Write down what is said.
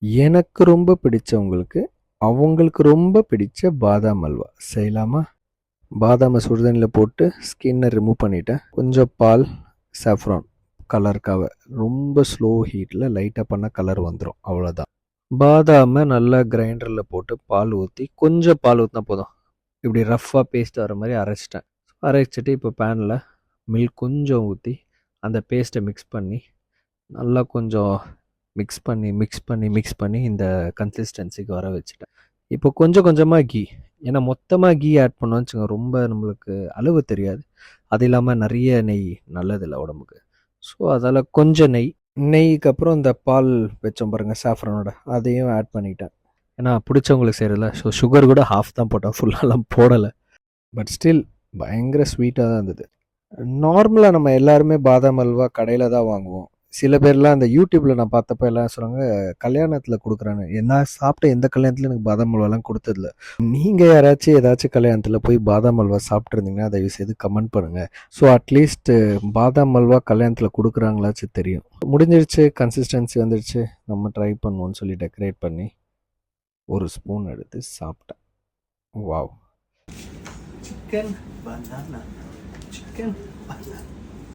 எனக்கு ரொம்ப பிடிச்சவங்களுக்கு, அவங்களுக்கு ரொம்ப பிடிச்ச பாதாம் அல்வா செய்யலாமா? பாதாம சுடுதண்ணில போட்டு ஸ்கின்ன ரிமூவ் பண்ணிட்டேன். கொஞ்சம் பால், சாஃப்ரான் கலருக்காக. ரொம்ப ஸ்லோ ஹீட்ல லைட்டா பண்ணா கலர் வந்துரும். அவ்வளோதான். பாதாம நல்லா கிரைண்டர்ல போட்டு பால் ஊத்தி, கொஞ்சம் பால் ஊத்துனா போதும். இப்படி ரஃப்பா பேஸ்ட் வர மாரி அரைச்சுட்டேன். அரைச்சுட்டு இப்போ பேன்ல மில்க் கொஞ்சம் ஊத்தி, அந்த பேஸ்ட்ட மிக்ஸ் பண்ணி, நல்லா கொஞ்சம் மிக்ஸ் பண்ணி இந்த கன்சிஸ்டன்சிக்கு வர வச்சுட்டேன். இப்போ கொஞ்சம் கொஞ்சமா கீ. ஏன்னா மொத்தமா கீ ஆட் பண்ணோம்னு வச்சுக்கோங்க, ரொம்ப நம்மளுக்கு அளவு தெரியாது. அது இல்லாம நெறைய நெய் நல்லதில்ல உடம்புக்கு. ஸோ அதால கொஞ்சம் நெய். நெய்க்கு அப்புறம் இந்த பால் வச்சோம் பாருங்க சாஃப்ரானோட, அதையும் ஆட் பண்ணிட்டேன். ஏன்னா பிடிச்சவங்களுக்கு செய்கிறதில்ல. ஸோ சுகர் கூட ஹாஃப் தான் போட்டேன், ஃபுல்லாலாம் போடலை. பட் ஸ்டில் பயங்கர ஸ்வீட்டாக தான் இருந்தது. நார்மலாக நம்ம எல்லாருமே பாதாம் அல்வா கடையில் தான் வாங்குவோம். சில பேர்லாம் அந்த யூடியூப்பில் நான் பார்த்தப்ப எல்லாம் சொல்கிறாங்க, கல்யாணத்தில் கொடுக்குறான்னு. நான் சாப்பிட்ட எந்த கல்யாணத்துலையும் எனக்கு பாதாம் அல்வாலாம் கொடுத்ததில்ல. நீங்கள் யாராச்சும் ஏதாச்சும் கல்யாணத்தில் போய் பாதாம் அல்வா சாப்பிட்ருந்தீங்கன்னா தயவுசெய்து கமெண்ட் பண்ணுங்கள். ஸோ அட்லீஸ்ட் பாதாம் அல்வா கல்யாணத்தில் கொடுக்குறாங்களாச்சும் தெரியும். முடிஞ்சிருச்சு, கன்சிஸ்டன்சி வந்துடுச்சு, நம்ம ட்ரை பண்ணுவோன்னு சொல்லி டெக்கரேட் பண்ணி ஒரு ஸ்பூன் எடுத்து சாப்பிட்டேன். Wow! Chicken banana, chicken banana.